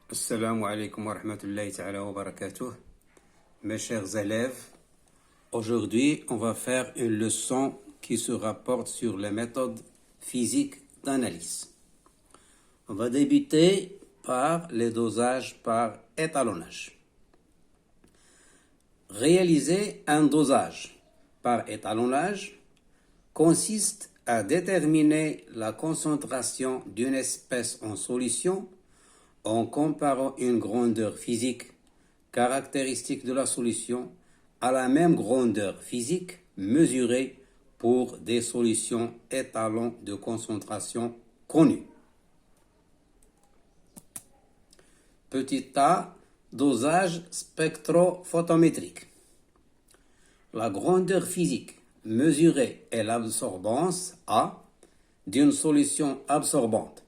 Assalamu alaikum wa rahmatullahi ta'ala wa barakatuh. Mes chers élèves, aujourd'hui on va faire une leçon qui se rapporte sur les méthodes physiques d'analyse. On va débuter par les dosages par étalonnage. Réaliser un dosage par étalonnage consiste à déterminer la concentration d'une espèce en solution en comparant une grandeur physique caractéristique de la solution à la même grandeur physique mesurée pour des solutions étalons de concentration connues. Petit a, dosage spectrophotométrique. La grandeur physique mesurée est l'absorbance A d'une solution absorbante.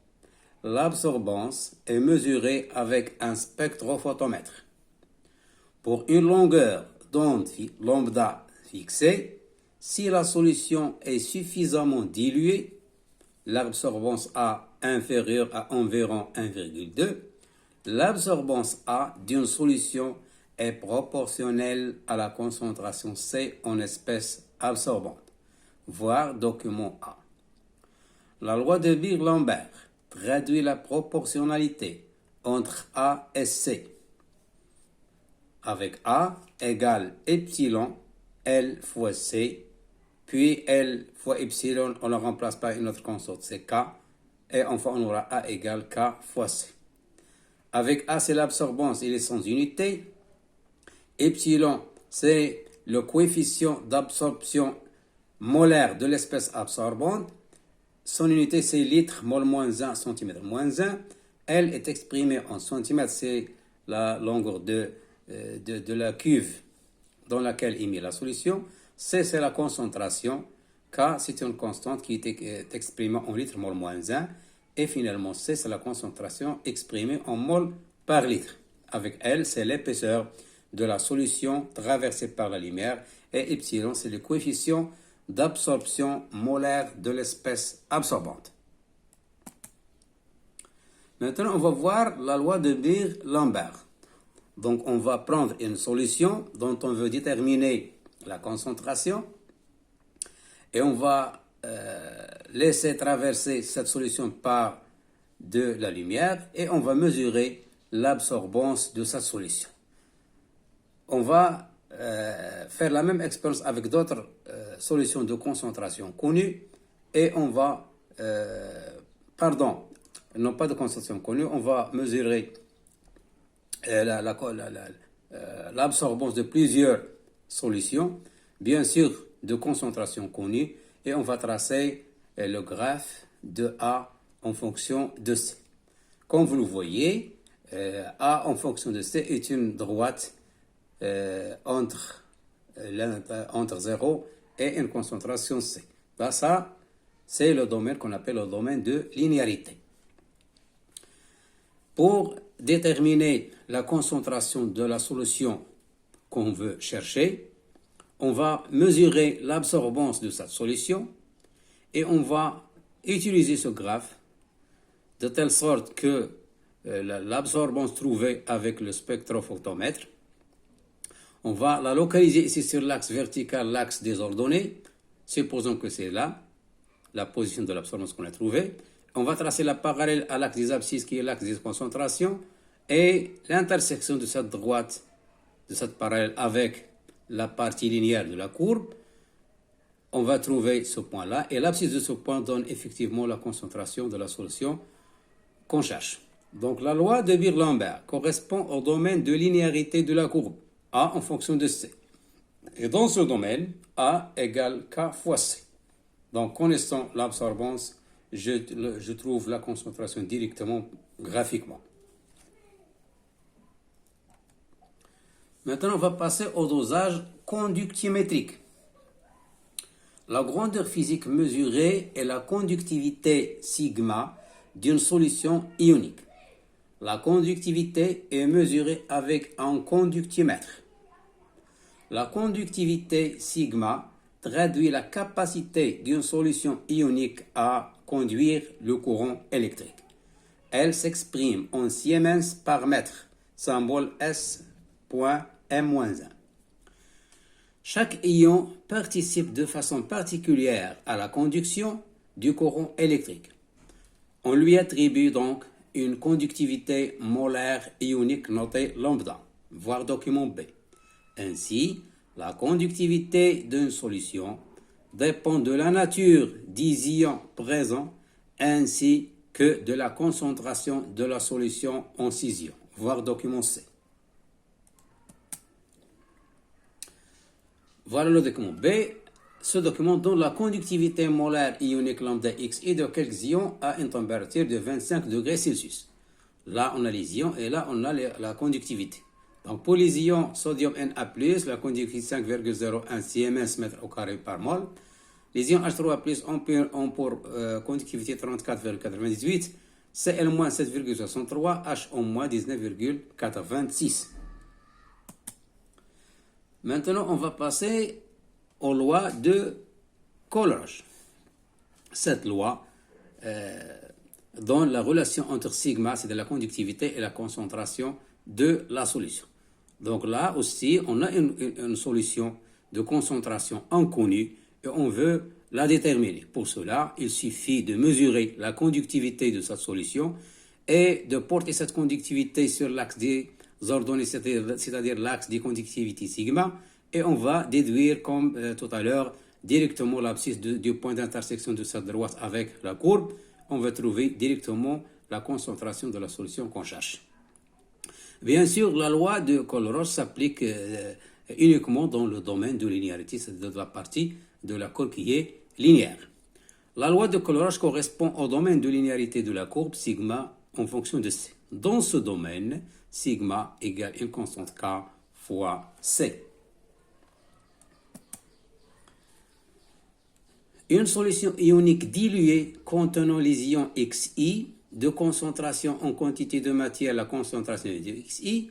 L'absorbance est mesurée avec un spectrophotomètre. Pour une longueur d'onde lambda fixée, si la solution est suffisamment diluée, l'absorbance A inférieure à environ 1,2, l'absorbance A d'une solution est proportionnelle à la concentration C en espèce absorbante. Voir document A. La loi de Beer-Lambert traduit la proportionnalité entre A et C, avec A égale epsilon L fois C, puis L fois epsilon, on le remplace par une autre constante, c'est K, et enfin on aura A égale K fois C. Avec A, c'est l'absorbance, il est sans unité. Epsilon, c'est le coefficient d'absorption molaire de l'espèce absorbante. Son unité, c'est litre, mol moins 1, centimètre moins 1. Elle est exprimée en centimètres, c'est la longueur de la cuve dans laquelle est mise la solution. C, c'est la concentration. K, c'est une constante qui est exprimée en litre, mol moins 1. Et finalement, C, c'est la concentration exprimée en mol par litre. Avec L, c'est l'épaisseur de la solution traversée par la lumière. Et epsilon, c'est le coefficient d'absorption molaire de l'espèce absorbante. Maintenant, on va voir la loi de Beer-Lambert. Donc, on va prendre une solution dont on veut déterminer la concentration et on va laisser traverser cette solution par de la lumière et on va mesurer l'absorbance de cette solution. On va faire la même expérience avec d'autres solutions de concentration connues et on va, non pas de concentration connue, on va mesurer l'absorbance de plusieurs solutions, bien sûr de concentration connue, et on va tracer le graphe de A en fonction de C. Comme vous le voyez, A en fonction de C est une droite entre 0 et une concentration C. Là, ça, c'est le domaine qu'on appelle le domaine de linéarité. Pour déterminer la concentration de la solution qu'on veut chercher, on va mesurer l'absorbance de cette solution et on va utiliser ce graphe de telle sorte que l'absorbance trouvée avec le spectrophotomètre, on va la localiser ici sur l'axe vertical, l'axe des ordonnées. Supposons que c'est là, la position de l'absorbance qu'on a trouvée. On va tracer la parallèle à l'axe des abscisses qui est l'axe des concentrations et l'intersection de cette droite, de cette parallèle avec la partie linéaire de la courbe. On va trouver ce point-là et l'abscisse de ce point donne effectivement la concentration de la solution qu'on cherche. Donc la loi de Beer-Lambert correspond au domaine de linéarité de la courbe A en fonction de C. Et dans ce domaine, A égale K fois C. Donc connaissant l'absorbance, je trouve la concentration directement graphiquement. Maintenant, on va passer au dosage conductimétrique. La grandeur physique mesurée est la conductivité sigma d'une solution ionique. La conductivité est mesurée avec un conductimètre. La conductivité sigma traduit la capacité d'une solution ionique à conduire le courant électrique. Elle s'exprime en Siemens par mètre, symbole S.M-1. Chaque ion participe de façon particulière à la conduction du courant électrique. On lui attribue donc une conductivité molaire ionique notée lambda, voir document B. Ainsi, la conductivité d'une solution dépend de la nature des ions présents ainsi que de la concentration de la solution en scission, voir document C. Voilà le document B. Ce document donne la conductivité molaire ionique lambda XI de quelques ions à une température de 25 degrés Celsius. Là, on a les ions et là, on a la conductivité. Donc, pour les ions sodium Na+, la conductivité 5,01 Siemens mètre au carré par mol. Les ions H3+, ont pour conductivité 34,98, Cl- 7,63, HO- 19,86. Maintenant, on va passer aux lois de Coleridge. Cette loi donne la relation entre sigma, c'est de la conductivité, et la concentration de la solution. Donc là aussi, on a une solution de concentration inconnue et on veut la déterminer. Pour cela, il suffit de mesurer la conductivité de cette solution et de porter cette conductivité sur l'axe des ordonnées, c'est-à-dire l'axe des conductivités sigma, et on va déduire, comme tout à l'heure, directement l'abscisse du point d'intersection de cette droite avec la courbe. On va trouver directement la concentration de la solution qu'on cherche. Bien sûr, la loi de Coleridge s'applique uniquement dans le domaine de linéarité, c'est-à-dire de la partie de la courbe qui est linéaire. La loi de Coleridge correspond au domaine de linéarité de la courbe sigma en fonction de C. Dans ce domaine, sigma égale une constante K fois C. Une solution ionique diluée contenant les ions Xi de concentration en quantité de matière, la concentration de Xi,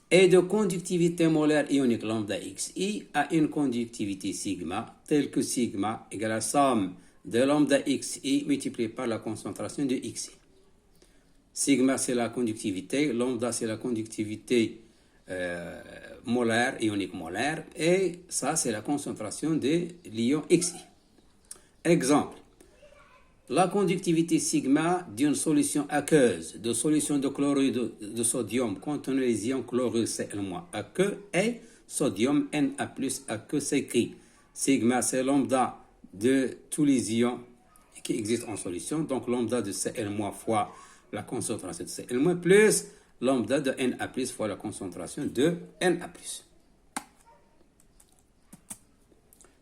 et de conductivité molaire ionique lambda Xi a une conductivité sigma, telle que sigma égale la somme de lambda Xi multiplié par la concentration de Xi. Sigma, c'est la conductivité, lambda, c'est la conductivité molaire, ionique molaire, et ça, c'est la concentration de l'ion Xi. Exemple. La conductivité sigma d'une solution aqueuse de solution de chlorure de sodium contenant les ions chlorure Cl- aqueux et sodium Na+ aqueux s'écrit. Sigma, c'est lambda de tous les ions qui existent en solution, donc lambda de Cl- fois la concentration de Cl- plus lambda de Na+ fois la concentration de Na+.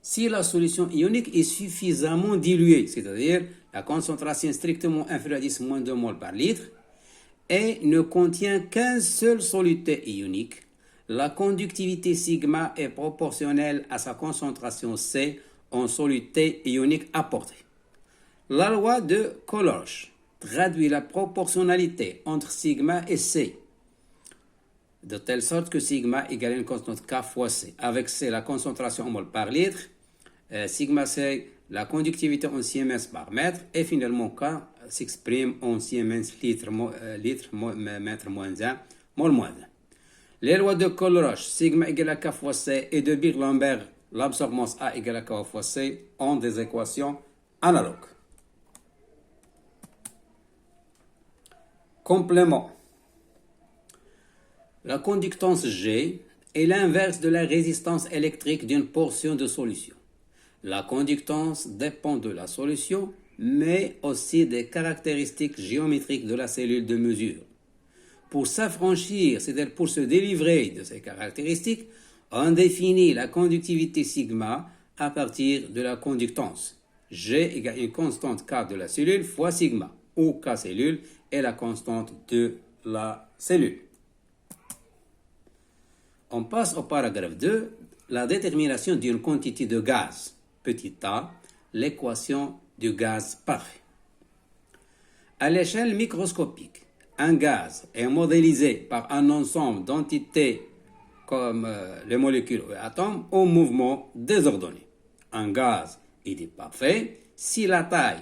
Si la solution ionique est suffisamment diluée, c'est-à-dire la concentration strictement inférieure à 10-2 mol par litre, et ne contient qu'un seul soluté ionique, la conductivité sigma est proportionnelle à sa concentration C en soluté ionique apportée. La loi de Coleridge traduit la proportionnalité entre sigma et C, de telle sorte que sigma égale une constante K fois C. Avec C, la concentration en mol par litre, sigma c'est la conductivité en Siemens par mètre, et finalement K s'exprime en Siemens litre, mètre moins 1, mol moins 1. Les lois de Coleridge, sigma égale à K fois C, et de Beer-Lambert, l'absorbance A égale à K fois C, ont des équations analogues. Complément. La conductance G est l'inverse de la résistance électrique d'une portion de solution. La conductance dépend de la solution, mais aussi des caractéristiques géométriques de la cellule de mesure. Pour s'affranchir, c'est-à-dire pour se délivrer de ces caractéristiques, on définit la conductivité sigma à partir de la conductance. G égale une constante K de la cellule fois sigma, où K cellule est la constante de la cellule. On passe au paragraphe 2, la détermination d'une quantité de gaz, petit a, l'équation du gaz parfait. À l'échelle microscopique, un gaz est modélisé par un ensemble d'entités comme les molécules ou les atomes au mouvement désordonné. Un gaz est parfait si la taille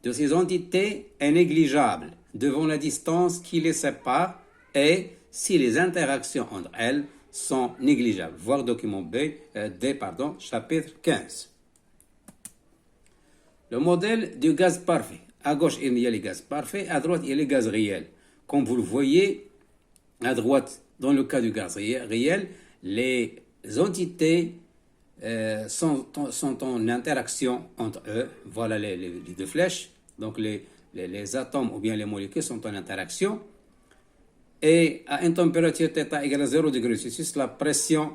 de ces entités est négligeable, devant la distance qui les sépare et si les interactions entre elles sont négligeables. Voir document D, chapitre 15. Le modèle du gaz parfait. À gauche, il y a les gaz parfaits, à droite, il y a les gaz réels. Comme vous le voyez, à droite, dans le cas du gaz réel, les entités sont en interaction entre eux. Voilà les deux flèches. Donc les atomes ou bien les molécules sont en interaction. Et à une température θ égale à 0 degré Celsius, la pression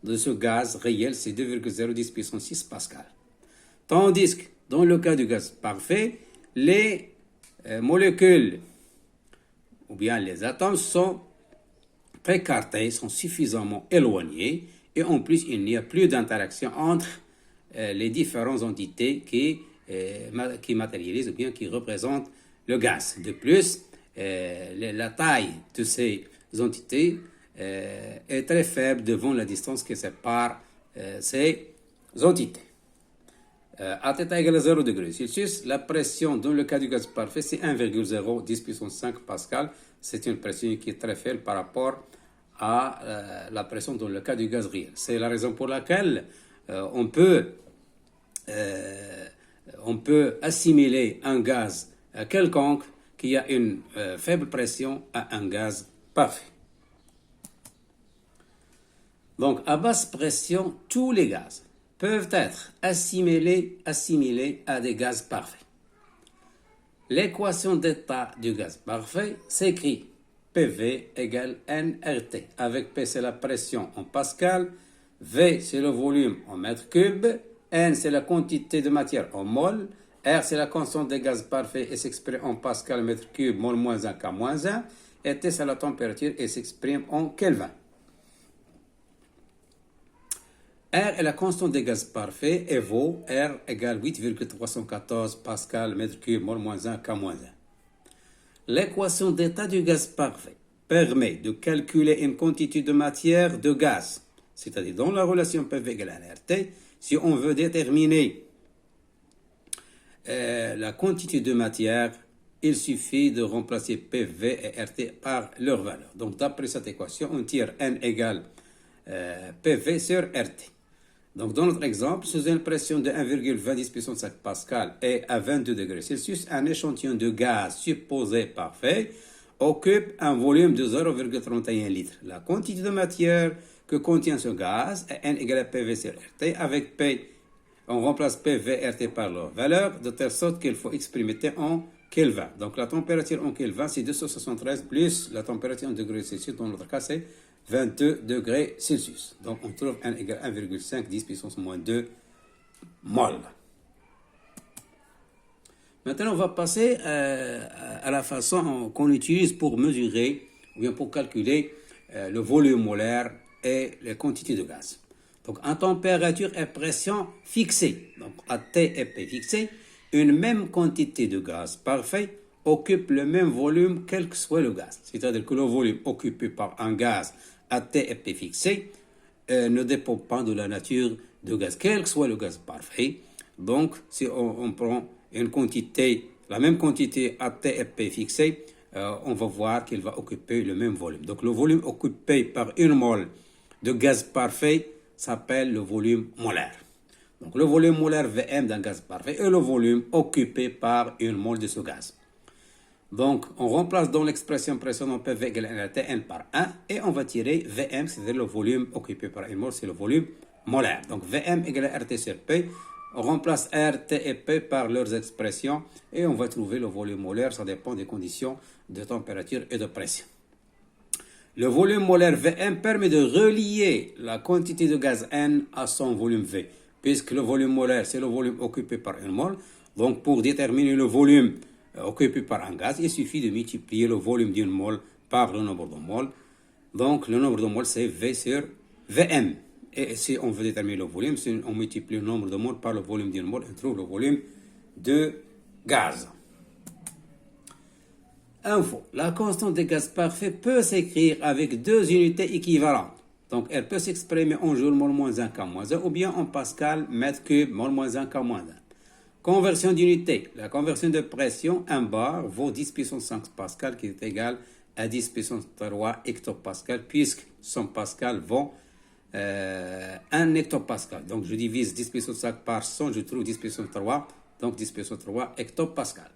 de ce gaz réel, c'est 2,010 puissance 6 pascal. Tandis que dans le cas du gaz parfait, les molécules ou bien les atomes sont écartés, sont suffisamment éloignés et en plus il n'y a plus d'interaction entre les différentes entités qui matérialisent ou bien qui représentent le gaz. De plus, la taille de ces entités est très faible devant la distance qui sépare ces entités. À θ égale à 0 degré Celsius, la pression dans le cas du gaz parfait, c'est 1,010 puissance 5 pascal. C'est une pression qui est très faible par rapport à la pression dans le cas du gaz réel. C'est la raison pour laquelle on peut assimiler un gaz quelconque qui a une faible pression à un gaz parfait. Donc, à basse pression, tous les gaz peuvent être assimilés à des gaz parfaits. L'équation d'état du gaz parfait s'écrit PV égale nRT, avec P c'est la pression en pascal, V c'est le volume en mètre cube, N c'est la quantité de matière en mol, R c'est la constante des gaz parfaits et s'exprime en pascal mètre cube mol moins 1 K moins 1, et T c'est la température et s'exprime en Kelvin. R est la constante des gaz parfaits et vaut R égale 8,314 pascal mètre cube mol moins 1 K moins 1. L'équation d'état du gaz parfait permet de calculer une quantité de matière de gaz, c'est-à-dire dans la relation PV égale nRT, si on veut déterminer la quantité de matière, il suffit de remplacer PV et RT par leur valeur. Donc d'après cette équation, on tire N égale PV sur RT. Donc, dans notre exemple, sous une pression de 1,20 puissance 5 pascal et à 22 degrés Celsius, un échantillon de gaz supposé parfait occupe un volume de 0,31 litres. La quantité de matière que contient ce gaz est N égale à PV sur RT. Avec P, on remplace PV et RT par leur valeur, de telle sorte qu'il faut exprimer T en Kelvin. Donc, la température en Kelvin, c'est 273 plus la température en degrés Celsius. Dans notre cas, c'est 22 degrés Celsius. Donc, on trouve N égale 1,5 10 puissance moins 2 mol. Maintenant, on va passer à la façon qu'on utilise pour mesurer ou bien pour calculer le volume molaire et les quantités de gaz. Donc, en température et pression fixée, donc à T et P fixés, une même quantité de gaz parfait occupe le même volume quel que soit le gaz. C'est-à-dire que le volume occupé par un gaz à T et P fixé ne dépend pas de la nature du gaz, quel que soit le gaz parfait. Donc, si on prend une quantité, la même quantité à T et P fixé, on va voir qu'il va occuper le même volume. Donc, le volume occupé par une mole de gaz parfait s'appelle le volume molaire. Donc, le volume molaire Vm d'un gaz parfait est le volume occupé par une mole de ce gaz. Donc, on remplace dans l'expression précédente PV égale nRT N par 1 et on va tirer Vm, c'est-à-dire le volume occupé par une mole, c'est le volume molaire. Donc, Vm égale RT sur P. On remplace R, T et P par leurs expressions et on va trouver le volume molaire. Ça dépend des conditions de température et de pression. Le volume molaire Vm permet de relier la quantité de gaz N à son volume V, puisque le volume molaire, c'est le volume occupé par une mole. Donc, pour déterminer le volume occupé par un gaz, il suffit de multiplier le volume d'une mole par le nombre de moles. Donc, le nombre de moles, c'est V sur Vm. Et si on veut déterminer le volume, si on multiplie le nombre de moles par le volume d'une mole, on trouve le volume de gaz. Info. La constante de gaz parfait peut s'écrire avec deux unités équivalentes. Donc, elle peut s'exprimer en joule mol moins 1 K moins 1 ou bien en pascal mètre cube mol moins 1 K moins 1. Conversion d'unité. La conversion de pression, 1 bar vaut 10 puissance 5 pascal qui est égal à 10 puissance 3 hectopascal puisque 100 pascal vaut 1 hectopascal. Donc je divise 10 puissance 5 par 100, je trouve 10 puissance 3, donc 10 puissance 3 hectopascal.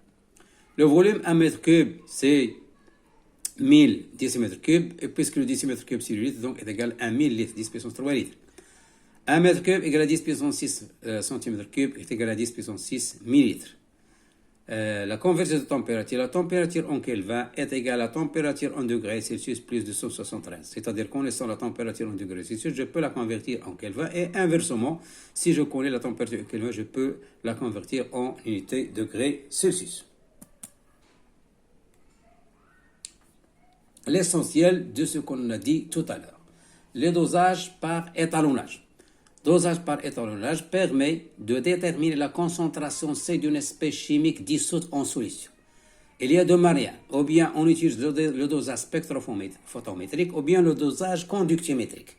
Le volume 1 mètre cube, c'est 1000 décimètres cubes, et puisque le décimètre cube c'est le litre, donc est égal à 1000 litres, 10 puissance 3 litres. 1 mètre cube égale à 10 puissance 6 cm cube est égal à 10 puissance 6 millilitres. La conversion de température. La température en Kelvin est égale à la température en degrés Celsius plus 273. C'est-à-dire, connaissant la température en degrés Celsius, je peux la convertir en Kelvin. Et inversement, si je connais la température en Kelvin, je peux la convertir en unité degrés Celsius. L'essentiel de ce qu'on a dit tout à l'heure. Le dosage par étalonnage. Dosage par étalonnage permet de déterminer la concentration C d'une espèce chimique dissoute en solution. Il y a deux manières. Ou bien on utilise le dosage spectrophotométrique ou bien le dosage conductiométrique.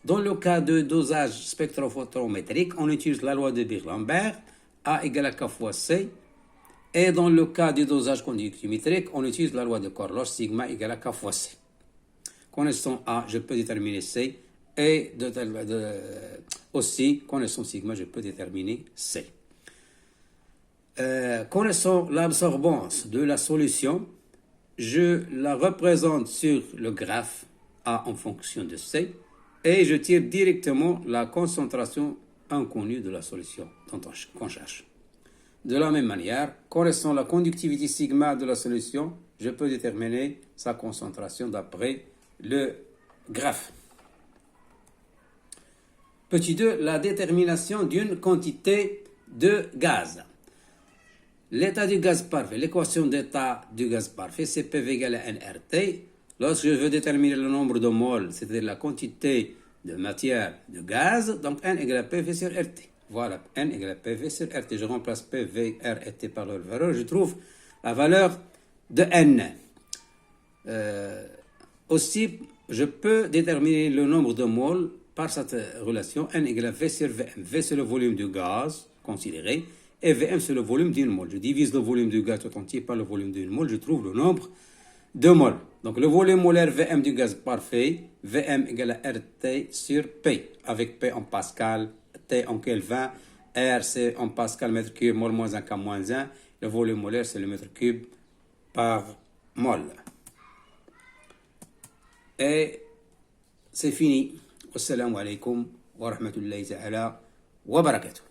Dans le cas de dosage spectrophotométrique, on utilise la loi de Beer-Lambert, A égale à K fois C. Et dans le cas du dosage conductiométrique, on utilise la loi de Corlosh, sigma égale à K fois C. Connaissant A, je peux déterminer C. Et aussi, connaissant sigma, je peux déterminer C. Connaissant l'absorbance de la solution, je la représente sur le graphe A en fonction de C et je tire directement la concentration inconnue de la solution qu'on cherche. De la même manière, connaissant la conductivité sigma de la solution, je peux déterminer sa concentration d'après le graphe. Petit 2, la détermination d'une quantité de gaz. L'état du gaz parfait, l'équation d'état du gaz parfait, c'est PV égale à nRT. Lorsque je veux déterminer le nombre de moles, c'est-à-dire la quantité de matière de gaz, donc N égale à PV sur RT. Voilà, N égale à PV sur RT. Je remplace PV, R et T par leur valeur. Je trouve la valeur de N. Aussi, je peux déterminer le nombre de moles par cette relation, N égale à V sur Vm. V, c'est le volume du gaz considéré, et Vm, c'est le volume d'une mole. Je divise le volume du gaz tout entier par le volume d'une mole, je trouve le nombre de moles. Donc, le volume molaire Vm du gaz parfait, Vm égale à RT sur P, avec P en pascal, T en Kelvin, R, c'est en pascal mètre cube, mol moins 1 K moins 1. Le volume molaire, c'est le mètre cube par mol. Et c'est fini. Wassalamu alaikum wa rahmatullahi ta'ala wa barakatuh.